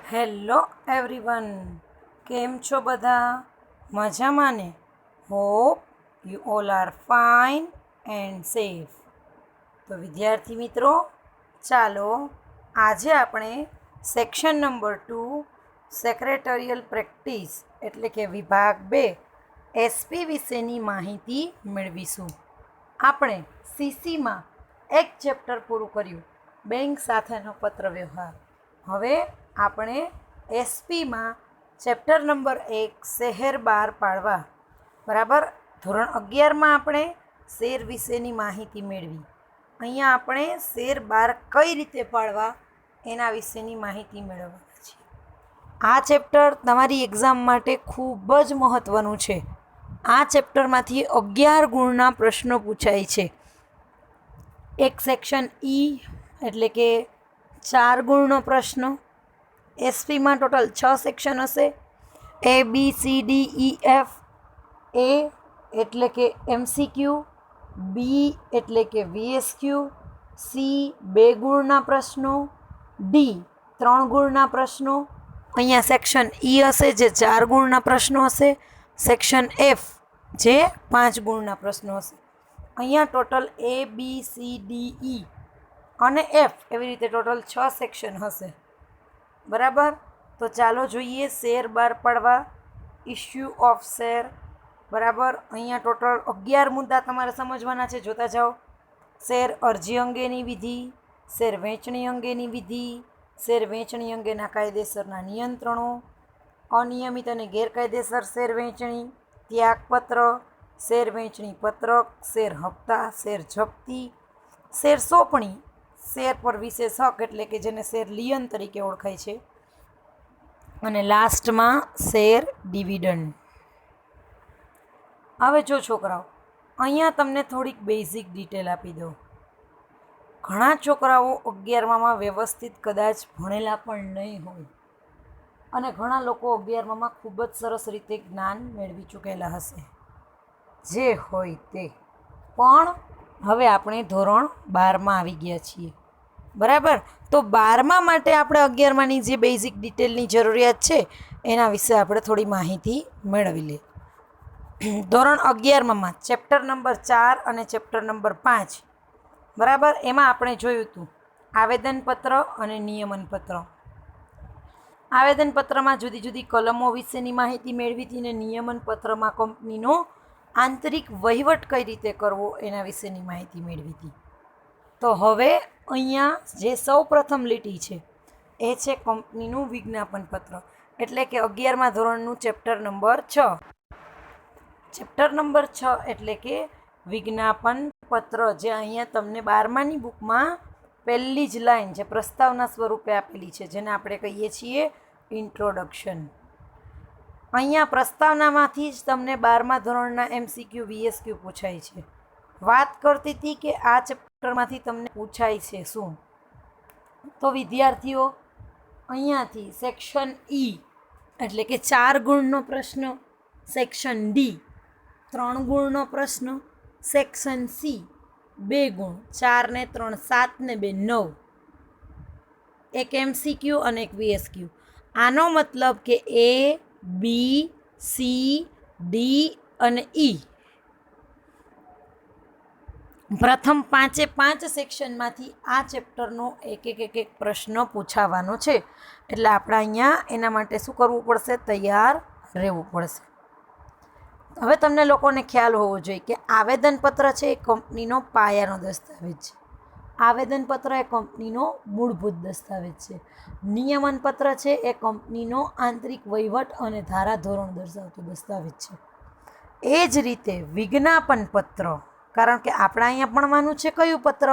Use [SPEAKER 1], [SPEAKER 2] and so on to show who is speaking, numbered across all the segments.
[SPEAKER 1] Hello everyone, કેમ છો બધા? મજામાં ને? Hope you all are fine and safe. તો વિદ્યાર્થી મિત્રો, ચાલો આજે આપણે સેક્શન નંબર 2 સેક્રેટરિયલ પ્રેક્ટિસ એટલે કે વિભાગ 2 એસપી વિશેની માહિતી મેળવીશું. આપણે સીસીમાં એક ચેપ્ટર પૂરું કર્યું, બેંક સાથેનો પત્ર વ્યવહાર. હવે આપણે એસપીમાં ચેપ્ટર નંબર 1 શહેર બહાર પાડવા, બરાબર. ધોરણ 11માં આપણે શેર વિશેની માહિતી મેળવી. અહીંયા આપણે શેર બહાર કઈ રીતે પાડવા એના વિશેની માહિતી મેળવવાના છીએ. આ ચેપ્ટર તમારી એક્ઝામ માટે ખૂબ જ મહત્ત્વનું છે. આ ચેપ્ટરમાંથી 11 ગુણના પ્રશ્નો પૂછાય છે. એક સેક્શન ઈ એટલે કે 4 ગુણનો પ્રશ્ન. એસપીમાં ટોટલ 6 સેક્શન હશે. A B C D E F. A એટલે કે એમસીક્યુ, બી એટલે કે વીએસક્યુ, સી 2 ગુણના પ્રશ્નો, ડી 3 ગુણના પ્રશ્નો. અહીંયા સેક્શન ઈ હશે જે 4 ગુણના પ્રશ્નો હશે. સેક્શન એફ જે 5 ગુણના પ્રશ્નો હશે. અહીંયા ટોટલ એ બી સી ડી ઈ અને એફ એવી રીતે ટોટલ 6 સેક્શન હશે, બરાબર. તો ચાલો જોઈએ શેર બહાર પાડવા, ઇસ્યુ ઓફ શેર, બરાબર. અહીંયા ટોટલ 11 મુદ્દા તમારે સમજવાના છે, જોતા જાઓ. શેર અરજી અંગેની વિધિ, શેર વહેંચણી અંગેની વિધિ, શેર વહેંચણી અંગેના કાયદેસરના નિયંત્રણો, અનિયમિત અને ગેરકાયદેસર શેર વહેંચણી, ત્યાગપત્ર, શેર વહેંચણી પત્રક, શેર હપ્તા, શેર જપ્તી, શેર સોંપણી, શેર પર વિશેષ હક એટલે કે જેને શેર લિયન તરીકે ઓળખાય છે, અને લાસ્ટમાં શેર ડિવિડન્ડ. હવે જો છોકરાઓ, અહીંયા તમને થોડીક બેઝિક ડિટેલ આપી દઉં. ઘણા છોકરાઓ 11માં વ્યવસ્થિત કદાચ ભણેલા પણ નહીં હોય, અને ઘણા લોકો 11માં ખૂબ જ સરસ રીતે જ્ઞાન મેળવી ચૂકેલા હશે. જે હોય તે, પણ હવે આપણે ધોરણ 12માં આવી ગયા છીએ, બરાબર. તો 12મા માટે આપણે 11માની જે બેઝિક ડિટેલની જરૂરિયાત છે એના વિશે આપણે થોડી માહિતી મેળવી લઈએ. ધોરણ 11માં ચેપ્ટર નંબર 4 અને ચેપ્ટર નંબર 5, બરાબર. એમાં આપણે જોયું હતું આવેદનપત્ર અને નિયમનપત્ર. આવેદનપત્રમાં જુદી જુદી કલમો વિશેની માહિતી મેળવી હતી, ને નિયમનપત્રમાં કંપનીનો આંતરિક વહીવટ કઈ રીતે કરવો એના વિશેની માહિતી મેળવી હતી. તો હવે અહીંયા જે સૌ પ્રથમ લીટી છે એ છે કંપનીનું વિજ્ઞાપન પત્ર, એટલે કે 11મા ધોરણનું ચેપ્ટર નંબર 6. ચેપ્ટર નંબર 6 એટલે કે વિજ્ઞાપન પત્ર, જે અહીંયા તમને 12માની બુકમાં પહેલી જ લાઈન જે પ્રસ્તાવના સ્વરૂપે આપેલી છે, જેને આપણે કહીએ છીએ ઇન્ટ્રોડક્શન. અહીંયા પ્રસ્તાવનામાંથી જ તમને 12મા ધોરણના એમસીક્યુ વીએસક્યુ પૂછાય છે. વાત કરતી હતી કે આ ચેપ્ટરમાંથી તમને પૂછાય છે શું. તો વિદ્યાર્થીઓ, અહીંયાથી સેક્શન ઈ એટલે કે 4 ગુણનો પ્રશ્ન, સેક્શન ડી 3 ગુણનો પ્રશ્ન, સેક્શન સી 2 ગુણ, 4 ને 3 7 ને 2 9, એક એમસીક્યુ અને એક વીએસક્યુ. આનો મતલબ કે એ બી સી ડી અને ઈ પ્રથમ 5 સેક્શનમાંથી આ ચેપ્ટરનો એક પ્રશ્ન પૂછાવાનો છે. એટલે આપણે અહીંયા એના માટે શું કરવું પડશે? તૈયાર રહેવું પડશે. હવે તમને લોકોને ખ્યાલ હોવો જોઈએ કે આવેદનપત્ર છે એ કંપનીનો પાયાનો દસ્તાવેજ છે. આવેદનપત્ર એ કંપનીનો મૂળભૂત દસ્તાવેજ છે. નિયમનપત્ર છે એ કંપનીનો આંતરિક વહીવટ અને ધારાધોરણ દર્શાવતો દસ્તાવેજ છે. એ જ રીતે વિજ્ઞાપન પત્ર, કારણ કે આપણે અહીંયા ભણવાનું છે કયું પત્ર?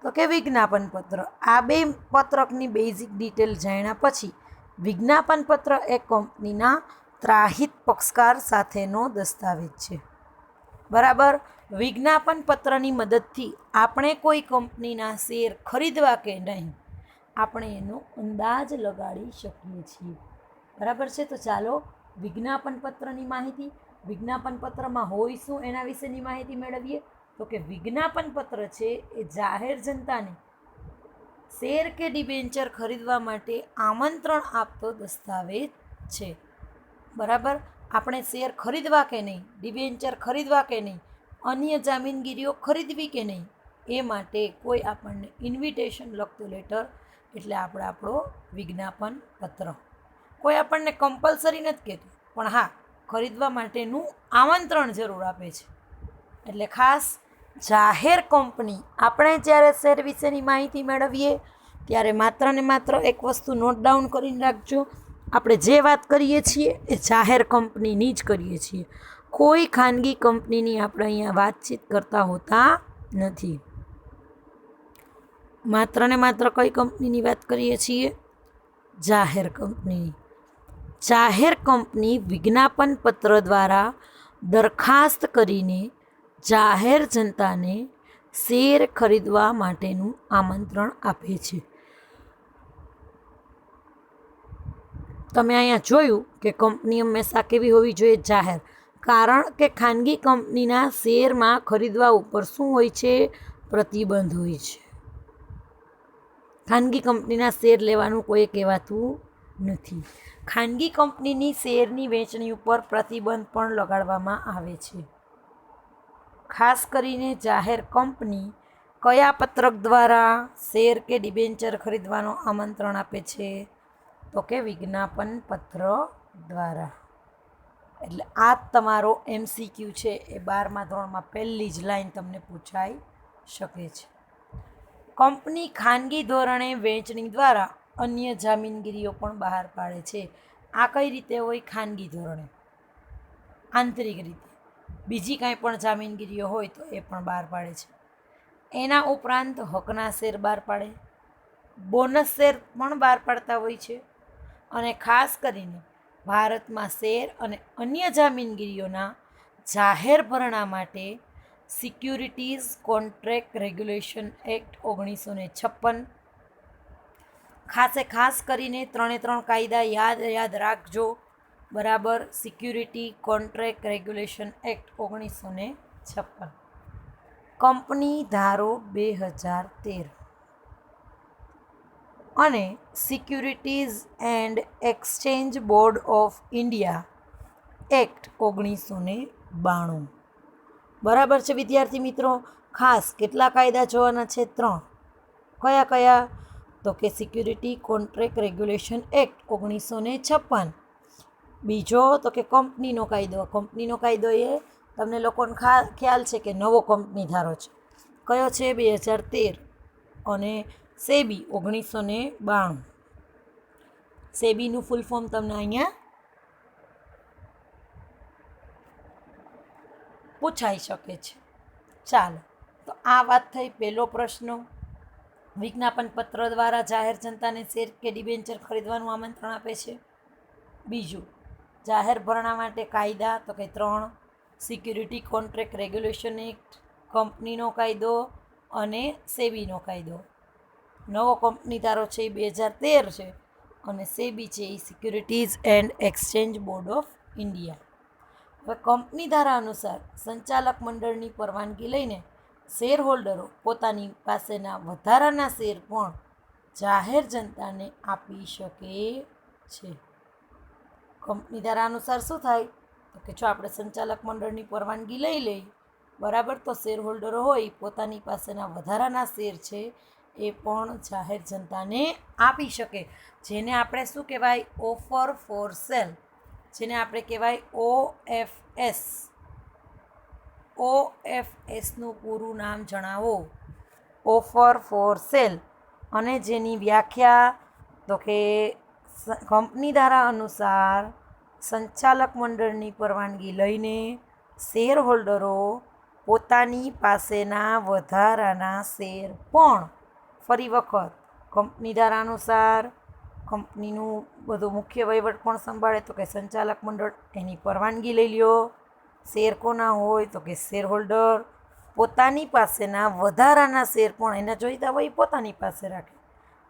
[SPEAKER 1] તો કે વિજ્ઞાપન પત્ર. આ બે પત્રકની બેઝિક ડિટેલ જાણ્યા પછી વિજ્ઞાપન પત્ર એ કંપનીના ત્રાહિત પક્ષકાર સાથેનો દસ્તાવેજ છે, બરાબર. વિજ્ઞાપન પત્રની મદદથી આપણે કોઈ કંપનીના શેર ખરીદવા કે નહીં, આપણે એનો અંદાજ લગાડી શકીએ છીએ, બરાબર છે. તો ચાલો વિજ્ઞાપન પત્રની માહિતી, વિજ્ઞાપન પત્રમાં હોય શું એના વિશેની માહિતી મેળવીએ. તો કે વિજ્ઞાપન પત્ર છે એ જાહેર જનતાને શેર કે ડિબેન્ચર ખરીદવા માટે આમંત્રણ આપતો દસ્તાવેજ છે. બરાબર, આપણે શેર ખરીદવા કે નહીં, ડિબેન્ચર ખરીદવા કે નહીં, અન્ય જામીનગીરીઓ ખરીદવી કે નહીં, એ માટે કોઈ આપણને ઇન્વિટેશન લખતું લેટર એટલે આપણો વિજ્ઞાપન પત્ર. કોઈ આપણને કમ્પલસરી નથી કહેતું, પણ હા, ખરીદવા માટેનું આમંત્રણ જરૂર આપે છે. એટલે ખાસ જાહેર કંપની, આપણે જ્યારે શેર વિશેની માહિતી મેળવીએ ત્યારે માત્ર ને માત્ર એક વસ્તુ નોટ ડાઉન કરીને રાખજો, આપણે જે વાત કરીએ છીએ એ જાહેર કંપનીની જ કરીએ છીએ. કોઈ ખાનગી કંપનીની આપણે અહીંયા વાતચીત કરતા હોતા નથી. માત્ર ને માત્ર કઈ કંપનીની વાત કરીએ છીએ? જાહેર કંપનીની. જાહેર કંપની વિજ્ઞાપન પત્ર દ્વારા દરખાસ્ત કરીને જાહેર જનતાને શેર ખરીદવા માટેનું આમંત્રણ આપે છે. તમે અહીંયા જોયું કે કંપની હંમેશા કેવી હોવી જોઈએ? જાહેર. કારણ કે ખાનગી કંપનીના શેરમાં ખરીદવા ઉપર શું હોય છે? પ્રતિબંધ હોય છે. ખાનગી કંપનીના શેર લેવાનું કોઈ કહેવાતું નથી. ખાનગી કંપનીની શેરની વેચણી ઉપર પ્રતિબંધ પણ લગાડવામાં આવે છે. ખાસ કરીને જાહેર કંપની કયા પત્રક દ્વારા શેર કે ડિબેન્ચર ખરીદવાનું આમંત્રણ આપે છે? તો કે વિજ્ઞાપન પત્ર દ્વારા. એટલે આ તમારો MCQ છે, એ 12મા ધોરણમાં પહેલી જ લાઈન તમને પૂછાઈ શકે છે. કંપની ખાનગી ધોરણે વેચણી દ્વારા અન્ય જામીનગીરીઓ પણ બહાર પાડે છે. આ કઈ રીતે હોય? ખાનગી ધોરણે, આંતરિક રીતે. બીજી કાંઈ પણ જામીનગીરીઓ હોય તો એ પણ બહાર પાડે છે. એના ઉપરાંત હકના શેર બહાર પાડે, બોનસ શેર પણ બહાર પાડતા હોય છે. અને ખાસ કરીને ભારતમાં શેર અને અન્ય જામીનગીરીઓના જાહેર ભરણા માટે સિક્યુરિટીઝ કોન્ટ્રાક્ટ રેગ્યુલેશન એક્ટ 1956, ખાસ કરીને 3 કાયદા યાદ રાખજો. બરાબર, security contract regulation act 1956, company ધારો 2013 અને securities and exchange board of India act 1992. બરાબર છે વિદ્યાર્થી મિત્રો? ખાસ કેટલા કાયદા જોવાના છે? 3. કયા કયા? તો કે સિક્યુરિટી કોન્ટ્રાક્ટ રેગ્યુલેશન એક્ટ 1956, બીજો તો કે કંપનીનો કાયદો. કંપનીનો કાયદો એ તમને લોકોને ખ્યાલ છે કે નવો કંપની ધારો છે. કયો છે? 2013. અને સેબી 1992. સેબીનું ફૂલ ફોર્મ તમને અહીંયા પૂછાઈ શકે છે. ચાલો, તો આ વાત થઈ પહેલો પ્રશ્ન. વિજ્ઞાપન પત્ર દ્વારા જાહેર જનતાને શેર કે ડિબેન્ચર ખરીદવાનું આમંત્રણ આપે છે. બીજું, જાહેર ભરણા માટે કાયદા, તો કે 3, સિક્યુરિટી કોન્ટ્રાક્ટ રેગ્યુલેશન એક્ટ, કંપનીનો કાયદો અને સેબીનો કાયદો. નવો કંપની ધારો છે એ 2013 છે અને સેબી છે એ securities and exchange board of India. હવે કંપની ધારા અનુસાર સંચાલક મંડળની પરવાનગી લઈને શેર હોલ્ડરો પોતાની પાસેના વધારાના શેર પણ જાહેર જનતાને આપી શકે છે. કંપની ધારા અનુસાર શું થાય? તો કે જો આપણે સંચાલક મંડળની પરવાનગી લઈ લઈએ, બરાબર, તો શેર હોલ્ડરો હોય પોતાની પાસેના વધારાના શેર છે એ પણ જાહેર જનતાને આપી શકે. જેને આપણે શું કહેવાય? Offer for sale. જેને આપણે કહેવાય OFS. OFSનું પૂરું નામ જણાવો. Offer for sale. અને જેની વ્યાખ્યા તો કે કંપની ધારા અનુસાર સંચાલક મંડળની પરવાનગી લઈને શેર હોલ્ડરો પોતાની પાસેના વધારાના શેર પણ, ફરી વખત, કંપની ધારા અનુસાર કંપનીનું બધું મુખ્ય વહીવટ પણ સંભાળે તો કે સંચાલક મંડળ, એની પરવાનગી લઈ લ્યો. શેર કોના હોય? તો કે શેર હોલ્ડર પોતાની પાસેના વધારાના શેર પણ એને જોઈતા હોય પોતાની પાસે રાખે,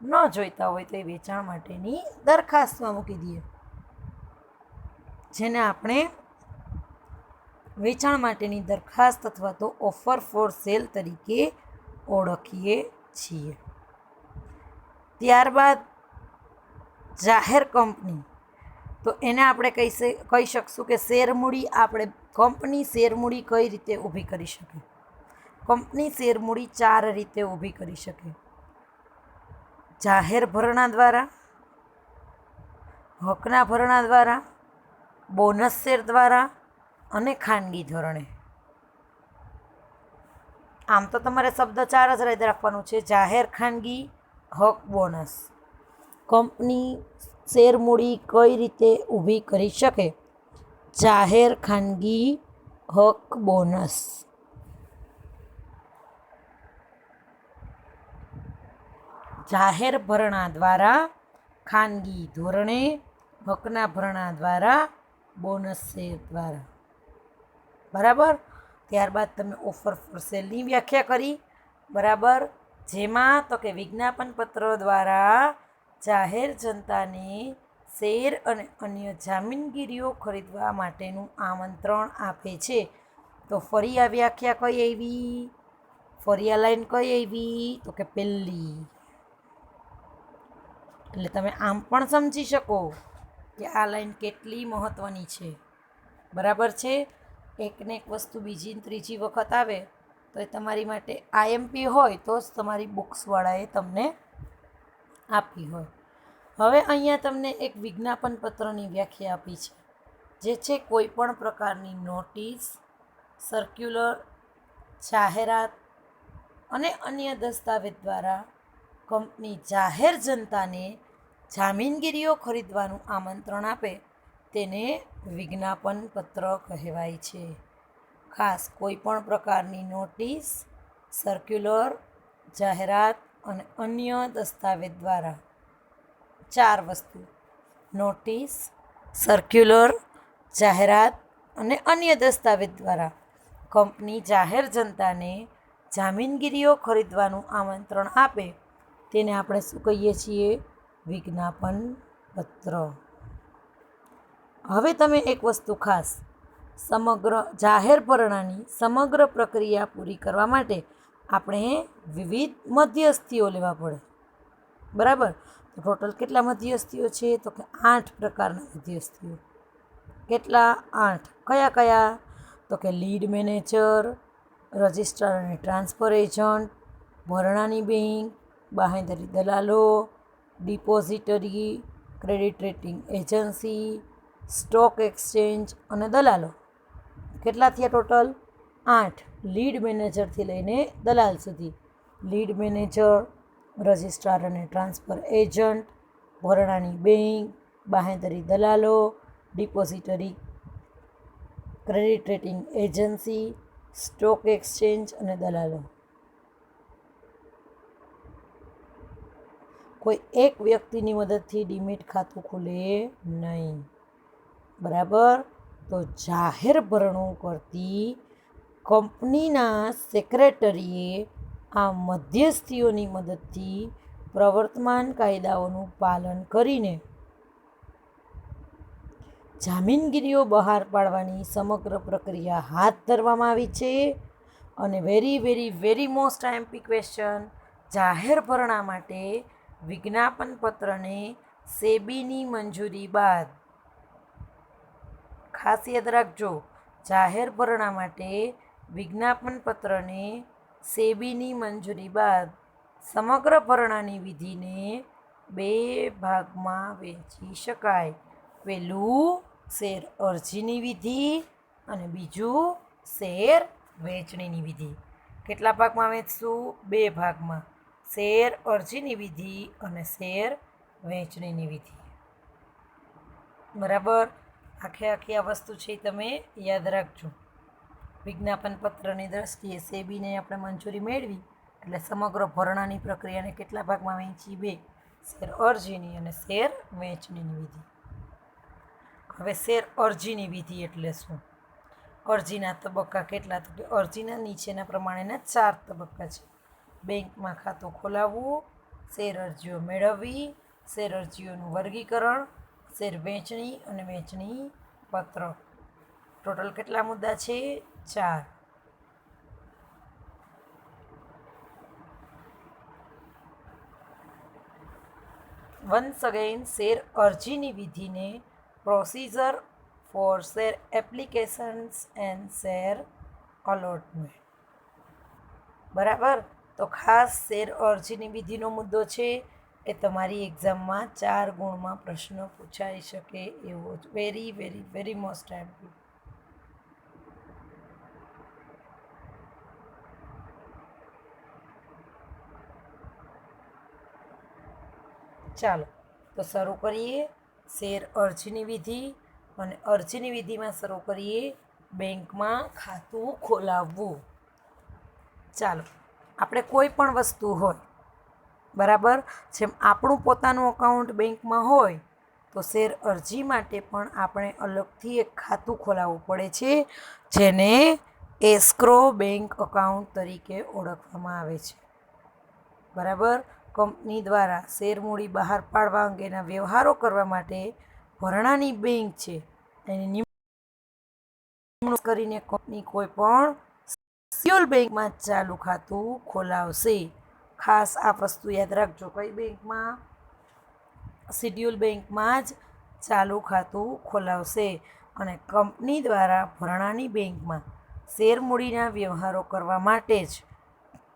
[SPEAKER 1] ન જોઈતા હોય તો એ વેચાણ માટેની દરખાસ્તમાં મૂકી દઈએ, જેને આપણે વેચાણ માટેની દરખાસ્ત અથવા તો ઓફર ફોર સેલ તરીકે ઓળખીએ છીએ. ત્યારબાદ જાહેર કંપની, તો એને આપણે કહી શકશું કે શેરમૂડી. આપણે કંપની શેરમૂડી કઈ રીતે ઊભી કરી શકે? કંપની શેરમૂડી 4 રીતે ઊભી કરી શકે: જાહેર ભરણા દ્વારા, હકના ભરણા દ્વારા, બોનસ શેર દ્વારા અને ખાનગી ધોરણે. આમ તો તમારે શબ્દ 4 જ યાદ રાખવાનું છે: જાહેર, ખાનગી, હક, બોનસ. કંપની શેરમૂડી કઈ રીતે ઊભી કરી શકે? જાહેર, ખાનગી, હક, બોનસ. જાહેર ભરણા દ્વારા, ખાનગી ધોરણે, હકના ભરણા દ્વારા, બોનસ શેર દ્વારા. બરાબર. ત્યારબાદ તમે ઓફર ફોર સેલની વ્યાખ્યા કરી. બરાબર. જેમાં તો કે વિજ્ઞાપન પત્ર દ્વારા જાહેર જનતાને શેર અને અન્ય જામીનગીરીઓ ખરીદવા માટેનું આમંત્રણ આપે છે. તો ફરી આ વ્યાખ્યા કઈ આવી? ફરી આ લાઈન કઈ આવી? તો કે પહેલી. એટલે તમે આમ પણ સમજી શકો કે આ લાઈન કેટલી મહત્ત્વની છે. બરાબર છે. એકને એક વસ્તુ બીજી ત્રીજી વખત આવે તો એ તમારી માટે આઈએમપી હોય તો જ તમારી બુક્સવાળાએ તમને આપી હોય. હવે અહીંયા તમને એક વિજ્ઞાપન પત્રની વ્યાખ્યા આપી છે, જે છે કોઈ પણ પ્રકારની નોટિસ, સર્ક્યુલર, જાહેરાત અને અન્ય દસ્તાવેજ દ્વારા કંપની જાહેર જનતાને જામીનગીરીઓ ખરીદવાનું આમંત્રણ આપે તેને વિજ્ઞાપન પત્ર કહેવાય છે. ખાસ કોઈ પણ પ્રકારની નોટિસ, સર્ક્યુલર, જાહેરાત અને અન્ય દસ્તાવેજ દ્વારા. 4 વસ્તુ: નોટિસ, સર્ક્યુલર, જાહેરાત અને અન્ય દસ્તાવેજ દ્વારા કંપની જાહેર જનતાને જામીનગીરીઓ ખરીદવાનું આમંત્રણ આપે તેને આપણે શું કહીએ છીએ? વિજ્ઞાપન પત્ર. હવે તમે એક વસ્તુ ખાસ, સમગ્ર જાહેર ભરણાની સમગ્ર પ્રક્રિયા પૂરી કરવા માટે આપણે વિવિધ મધ્યસ્થીઓ લેવા પડે. બરાબર. તો ટોટલ કેટલા મધ્યસ્થીઓ છે? તો કે 8 પ્રકારના મધ્યસ્થીઓ. કેટલા? 8. કયા કયા? તો કે લીડ મેનેજર, રજિસ્ટ્રાર અને ટ્રાન્સફર એજન્ટ, ભરણાની બેંક, બાંહેધરી દલાલો, depository, credit rating agency, stock exchange અને દલાલો. કેટલા થયા ટોટલ? 8. લીડ મેનેજરથી લઈને દલાલ સુધી. લીડ મેનેજર, રજિસ્ટ્રાર અને ટ્રાન્સફર એજન્ટ, ભરણાની બેંક, બાંહેધરી દલાલો, depository, credit rating agency, stock exchange અને દલાલો. કોઈ એક વ્યક્તિની મદદથી ડીમેટ ખાતું ખુલે નહીં. બરાબર. તો જાહેર ભરણું કરતી કંપનીના સેક્રેટરીએ આ મધ્યસ્થીઓની મદદથી પ્રવર્તમાન કાયદાઓનું પાલન કરીને જામીનગીરીઓ બહાર પાડવાની સમગ્ર પ્રક્રિયા હાથ ધરવામાં આવી છે. અને very very very most IMP question: જાહેર ભરણા માટે વિજ્ઞાપન પત્રને સેબીની મંજૂરી બાદ, ખાસ યાદ રાખજો, જાહેર ભરણા માટે વિજ્ઞાપન પત્રને સેબીની મંજૂરી બાદ સમગ્ર ભરણાની વિધિને 2 ભાગમાં વહેંચી શકાય. પહેલું શેર અરજીની વિધિ અને બીજું શેર વહેંચણીની વિધિ. કેટલા ભાગમાં વહેંચશું? 2 ભાગમાં. શેર અરજીની વિધિ અને શેર વહેંચણીની વિધિ. બરાબર. આખી આ વસ્તુ છે તમે યાદ રાખજો. વિજ્ઞાપન પત્રની દ્રષ્ટિએ સેબીને આપણે મંજૂરી મેળવી એટલે સમગ્ર ભરણાની પ્રક્રિયાને કેટલા ભાગમાં વહેંચી? 2. શેર અરજીની અને શેર વહેંચણીની વિધિ. હવે શેર અરજીની વિધિ એટલે શું? અરજીના તબક્કા કેટલા? તો કે અરજીના નીચેના પ્રમાણેના 4 તબક્કા છે. બેંકમાં ખાતું ખોલાવવું, શેર અરજીઓ મેળવવી, શેર અરજીઓનું વર્ગીકરણ, શેર વહેંચણી અને વહેંચણી પત્ર. ટોટલ કેટલા મુદ્દા છે? 4. વન્સ અગેન શેર અરજીની વિધિને procedure for share applications and share allotment. બરાબર. તો ખાસ શેર અરજીની વિધિનો મુદ્દો છે એ તમારી એક્ઝામમાં 4 ગુણમાં પ્રશ્ન પૂછાઈ શકે એવો જ. Very very very most MP. ચાલો તો શરૂ કરીએ શેર અરજીની વિધિ. અને અરજીની વિધિમાં શરૂ કરીએ બેંકમાં ખાતું ખોલાવવું. ચાલો, આપણે કોઈ પણ વસ્તુ હોય, બરાબર, જેમ આપણું પોતાનું અકાઉન્ટ બેંકમાં હોય તો શેર અરજી માટે પણ આપણે અલગથી એક ખાતું ખોલાવવું પડે છે, જેને એસ્ક્રો બેંક અકાઉન્ટ તરીકે ઓળખવામાં આવે છે. બરાબર. કંપની દ્વારા શેર મૂડી બહાર પાડવા અંગેના વ્યવહારો કરવા માટે ભરણાની બેંક છે એની નિમણૂક કરીને કંપની કોઈ પણ શિડ્યુલ બેંકમાં ચાલુ ખાતું ખોલાવશે. ખાસ આ વસ્તુ યાદ રાખજો, કઈ બેંકમાં? શિડ્યુલ બેંકમાં જ ચાલુ ખાતું ખોલાવશે. અને કંપની દ્વારા ભરણાની બેંકમાં શેર મૂડીના વ્યવહારો કરવા માટે જ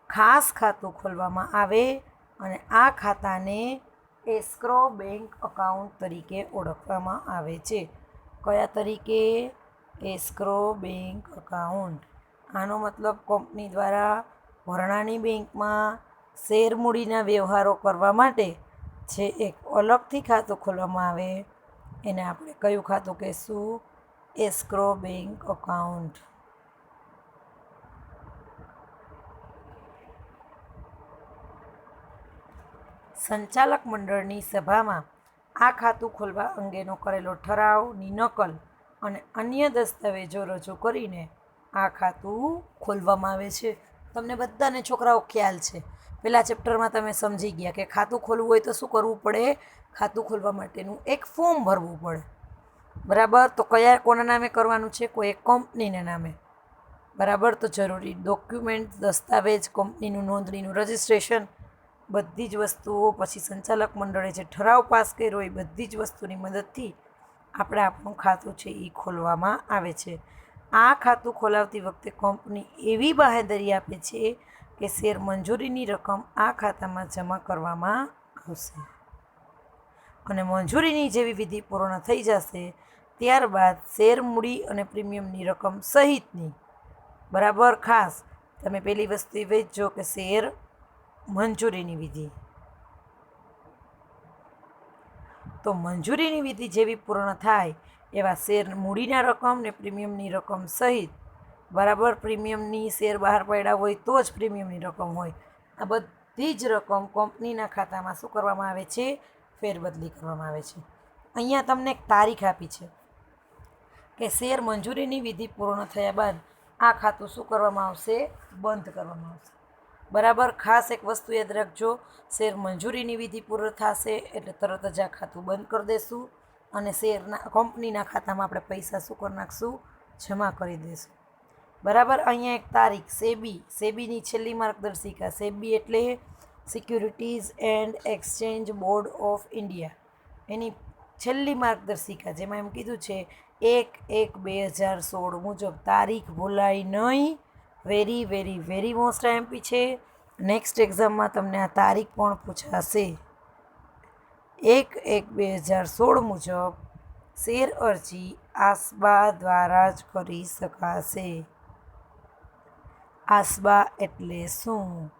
[SPEAKER 1] ખાસ ખાતું ખોલવામાં આવે અને આ ખાતાને એસ્ક્રો બેંક અકાઉન્ટ તરીકે ઓળખવામાં આવે છે. કયા તરીકે? Escrow bank account. આનો મતલબ કંપની દ્વારા ભરણાની બેંકમાં શેર મૂડીના વ્યવહારો કરવા માટે જે એક અલગથી ખાતું ખોલવામાં આવે એને આપણે કયું ખાતું કહીશું? Escrow bank account. સંચાલક મંડળની સભામાં આ ખાતું ખોલવા અંગેનો કરેલો ઠરાવની નકલ અને અન્ય દસ્તાવેજો રજૂ કરીને આ ખાતું ખોલવામાં આવે છે. તમને બધાને છોકરાઓ ખ્યાલ છે, પહેલા ચેપ્ટરમાં તમે સમજી ગયા કે ખાતું ખોલવું હોય તો શું કરવું પડે? ખાતું ખોલવા માટેનું એક ફોર્મ ભરવું પડે. બરાબર. તો કોના નામે કરવાનું છે? કોઈ એક કંપનીના નામે. બરાબર. તો જરૂરી ડોક્યુમેન્ટ, દસ્તાવેજ, કંપનીનું નોંધણીનું રજિસ્ટ્રેશન, બધી જ વસ્તુઓ, પછી સંચાલક મંડળે જે ઠરાવ પાસ કર્યો એ બધી જ વસ્તુની મદદથી આપણે આપણું ખાતું છે એ ખોલવામાં આવે છે. આ ખાતું ખોલાવતી વખતે કંપની એવી બાહેધરી આપે છે કે શેર મંજૂરીની રકમ આ ખાતામાં જમા કરવામાં આવશે. અને મંજૂરીની જેવી વિધિ પૂર્ણ થઈ જશે ત્યારબાદ શેર મૂડી અને પ્રીમિયમની રકમ સહિતની, બરાબર, ખાસ તમે પેલી વસ્તુ એ વેચજો કે શેર મંજૂરીની વિધિ. તો મંજૂરીની વિધિ જેવી પૂર્ણ થાય એવા શેર મૂડીના રકમ ને પ્રીમિયમની રકમ સહિત, બરાબર, પ્રીમિયમની શેર બહાર પાડ્યા હોય તો જ પ્રીમિયમની રકમ હોય, આ બધી જ રકમ કંપનીના ખાતામાં શું કરવામાં આવે છે? ફેરબદલી કરવામાં આવે છે. અહીંયા તમને એક તારીખ આપી છે કે શેર મંજૂરીની વિધિ પૂર્ણ થયા બાદ આ ખાતું શું કરવામાં આવશે? બંધ કરવામાં આવશે. બરાબર. ખાસ એક વસ્તુ યાદ રાખજો, શેર મંજૂરીની વિધિ પૂર્ણ થશે એટલે તરત જ આ ખાતું બંધ કરી દેશું અને શેરના કંપનીના ખાતામાં આપણે પૈસા શું કરી નાખશું? જમા કરી દઈશું. બરાબર. અહીંયા એક તારીખ, સેબીની છેલ્લી માર્ગદર્શિકા. સેબી એટલે securities and exchange board of India. એની છેલ્લી માર્ગદર્શિકા જેમાં એમ કીધું છે 1/1/2016 મુજબ તારીખ ભૂલાય નહીં. Very very very most MP છે. નેક્સ્ટ એક્ઝામમાં તમને આ તારીખ પણ પૂછાશે. 1/1/2016 મુજબ શેર અરજી આસબા દ્વારા જ કરી શકાશે. આસબા એટલે શું?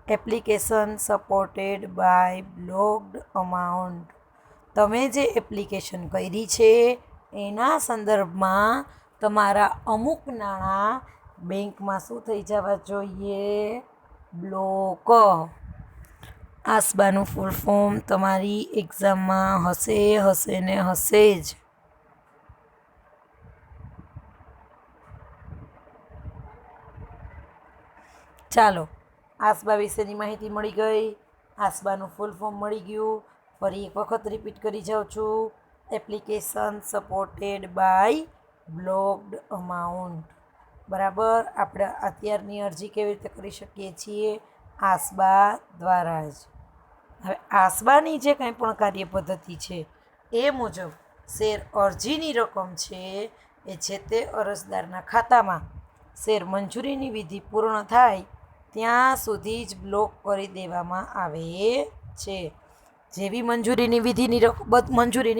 [SPEAKER 1] Application supported by blocked amount. તમે જે એપ્લિકેશન કરી છે એના સંદર્ભમાં તમારા અમુક નાણાં બેંકમાં શું થઈ જવા જોઈએ? બ્લોક. આસબાનું ફૂલ ફોર્મ તમારી એક્ઝામમાં હશે ને હશે જ. ચાલો, આસબા વિશેની માહિતી મળી ગઈ. આસબાનું ફૂલ ફોર્મ મળી ગયું. ફરી એક વખત રિપીટ કરી જાઉં છું. Application supported by blocked amount. બરાબર. આપણે અત્યારની અરજી કેવી રીતે કરી શકીએ છીએ? આસબા દ્વારા જ. હવે આસબાની જે કંઈ પણ કાર્ય પદ્ધતિ છે એ મુજબ શેર અરજીની રકમ છે એ છે તે અરજદારના ખાતામાં શેર મંજૂરીની વિધિ પૂર્ણ થાય ત્યાં સુધી જ બ્લોક કરી દેવામાં આવે છે. જેવી મંજૂરીની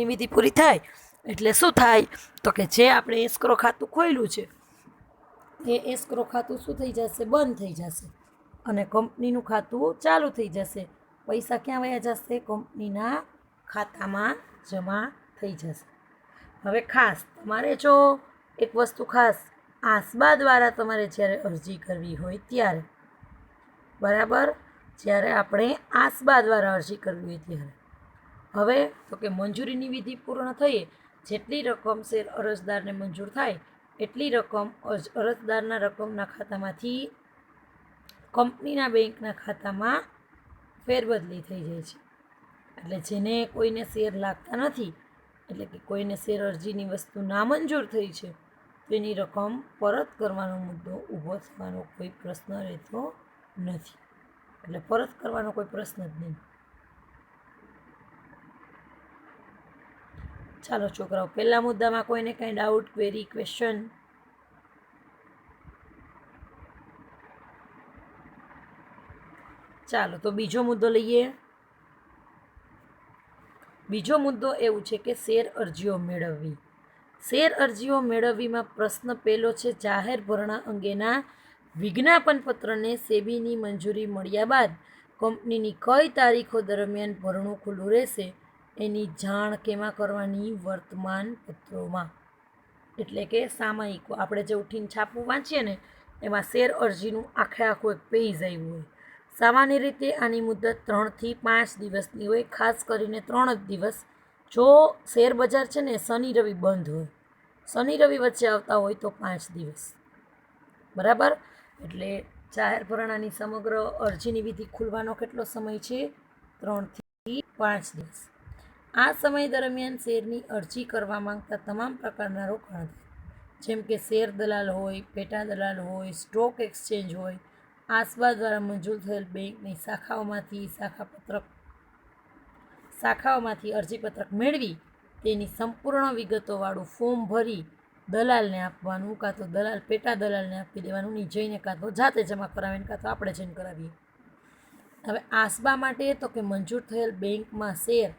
[SPEAKER 1] વિધિ પૂરી થાય એટલે શું થાય તો કે જે આપણે એસ્ક્રો ખાતું ખોલ્યું છે એ એસ્ક્રો ખાતું શું થઈ જશે? બંધ થઈ જશે અને કંપનીનું ખાતું ચાલુ થઈ જશે. પૈસા ક્યાં વયા જશે? કંપનીના ખાતામાં જમા થઈ જશે. હવે ખાસ તમારે જો એક વસ્તુ ખાસ આસબા દ્વારા તમારે જ્યારે અરજી કરવી હોય ત્યારે, બરાબર, જ્યારે આપણે આસબા દ્વારા અરજી કરવી હોય ત્યારે હવે તો કે મંજૂરીની વિધિ પૂર્ણ થઈએ જેટલી રકમ શેર અરજદારને મંજૂર થાય એટલી રકમ અરજદારના રકમના ખાતામાંથી કંપનીના બેંકના ખાતામાં ફેરબદલી થઈ જાય છે. એટલે જેને કોઈને શેર લાગતા નથી, એટલે કે કોઈને શેર અરજીની વસ્તુ નામંજૂર થઈ છે, તેની રકમ પરત કરવાનો મુદ્દો ઊભો થવાનો કોઈ પ્રશ્ન રહેતો નથી. એટલે પરત કરવાનો કોઈ પ્રશ્ન જ નહીં. ચાલો છોકરાઓ, પહેલા મુદ્દામાં કોઈને કાંઈ ડાઉટ, ક્વેરી, ક્વેશ્ચન? ચાલો તો બીજો મુદ્દો લઈએ. બીજો મુદ્દો એવું છે કે શેર અરજીઓ મેળવવી. શેર અરજીઓ મેળવવીમાં પ્રશ્ન પહેલો છે, જાહેર ભરણા અંગેના વિજ્ઞાપન પત્રને સેબીની મંજૂરી મળ્યા બાદ કંપનીની કઈ તારીખો દરમિયાન ભરણું ખુલ્લું રહેશે એની જાણ કેમાં કરવાની? વર્તમાન પત્રોમાં. એટલે કે સામયિકો. આપણે જે ઉઠીને છાપવું વાંચીએ ને એમાં શેર અરજીનું આખું એક પેજ આવ્યું હોય. સામાન્ય રીતે આની મુદત 3 થી 5 દિવસની હોય. ખાસ કરીને 3 જ દિવસ. જો શેર બજાર છે ને શનિ રવિ બંધ હોય, શનિ રવિ વચ્ચે આવતા હોય તો 5 દિવસ, બરાબર. એટલે જાહેર ભરણાની સમગ્ર અરજીની વિધિ ખુલવાનો કેટલો સમય છે? 3 થી 5 દિવસ. આ સમય દરમિયાન શેરની અરજી કરવા માંગતા તમામ પ્રકારના રોકાણ, જેમ કે શેર દલાલ હોય, પેટા દલાલ હોય, સ્ટોક એક્સચેન્જ હોય, આસબા દ્વારા મંજૂર થયેલ બેંકની શાખાઓમાંથી અરજીપત્રક મેળવી તેની સંપૂર્ણ વિગતોવાળું ફોર્મ ભરી દલાલને આપવાનું, કાં તો પેટા દલાલને આપી દેવાનું. ની જઈને કાં તો જાતે જમા કરાવીને કાં તો આપણે જઈને કરાવીએ. હવે આસબા માટે તો કે મંજૂર થયેલ બેંકમાં શેર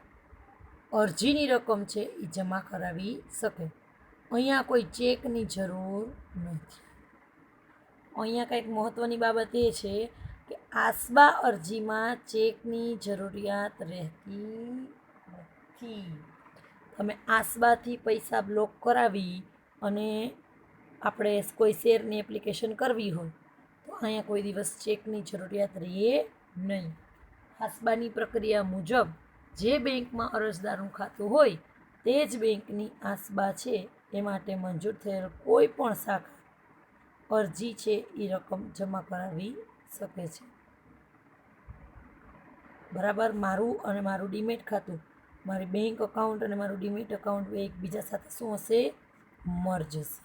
[SPEAKER 1] અરજીની રકમ છે એ જમા કરાવી શકે. અહીંયા કોઈ ચેકની જરૂર નથી. અહીંયા કંઈક મહત્ત્વની બાબત એ છે કે આસબા અરજીમાં ચેકની જરૂરિયાત રહેતી નથી. તમે આસબાથી પૈસા બ્લોક કરાવી અને આપણે કોઈ શેરની એપ્લિકેશન કરવી હોય તો અહીંયા કોઈ દિવસ ચેકની જરૂરિયાત રહે નહીં. આસબાની પ્રક્રિયા મુજબ જે બેંકમાં અરજદારનું ખાતું હોય તે જ બેંકની આસબા છે એ માટે મંજૂર થયેલ કોઈ પણ શાખા અરજી છે એ રકમ જમા કરાવી શકે છે. બરાબર. મારું અને મારું ડીમેટ ખાતું, મારી બેંક અકાઉન્ટ અને મારું ડીમેટ અકાઉન્ટ એકબીજા સાથે શું હશે? મર્જ હશે.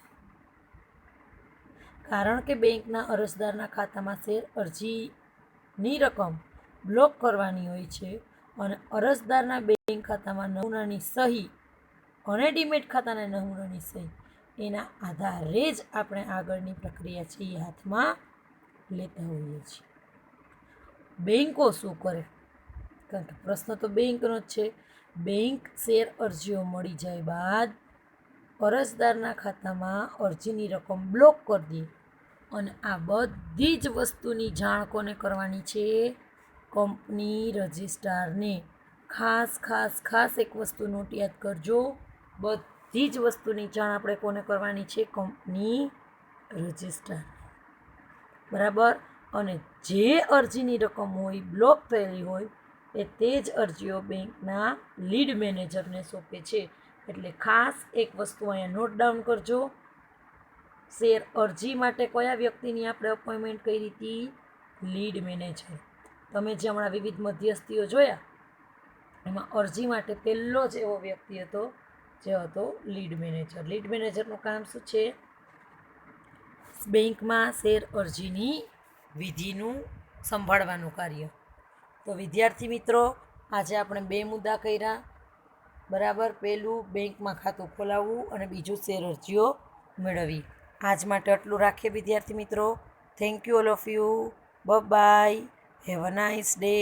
[SPEAKER 1] કારણ કે બેંકના અરજદારના ખાતામાં શેર અરજીની રકમ બ્લોક કરવાની હોય છે અને અરજદારના બેંક ખાતામાં નમૂનાની સહી અને ડીમેટ ખાતાના નમૂનાની સહી એના આધારે જ આપણે આગળની પ્રક્રિયા છે એ હાથમાં લેતા હોઈએ છીએ. બેંકો શું કરે? કારણ કે પ્રશ્ન તો બેંકનો જ છે. બેંક શેર અરજીઓ મળી જાય બાદ અરજદારના ખાતામાં અરજીની રકમ બ્લોક કરી દે અને આ બધી જ વસ્તુની જાણ કોને કરવાની છે? કંપની રજિસ્ટ્રારને. ખાસ એક વસ્તુ નોટ યાદ કરજો, બધી જ વસ્તુની જાણ આપણે કોને કરવાની છે? Company registrar. બરાબર. અને જે અરજીની રકમ હોય બ્લોક થયેલી હોય એ તે જ અરજીઓ બેંકના લીડ મેનેજરને સોંપે છે. એટલે ખાસ એક વસ્તુ અહીંયા નોટ ડાઉન કરજો. શેર અરજી માટે કયા વ્યક્તિની આપણે અપોઇન્ટમેન્ટ કરી હતી? Lead manager. તમે જે હમણાં વિવિધ મધ્યસ્થીઓ જોયા એમાં અરજી માટે પહેલો જ એવો વ્યક્તિ હતો જે હતો લીડ મેનેજર. લીડ મેનેજરનું કામ શું છે? બેંકમાં શેર અરજીની વિધિનું સંભાળવાનું કાર્ય. તો વિદ્યાર્થી મિત્રો, આજે આપણે 2 મુદ્દા કર્યા. બરાબર. પહેલું બેંકમાં ખાતું ખોલાવવું અને બીજું શેર અરજીઓ મેળવવી. આજ માટે આટલું રાખીએ વિદ્યાર્થી મિત્રો. Thank you all of you. Bye. Have a nice day.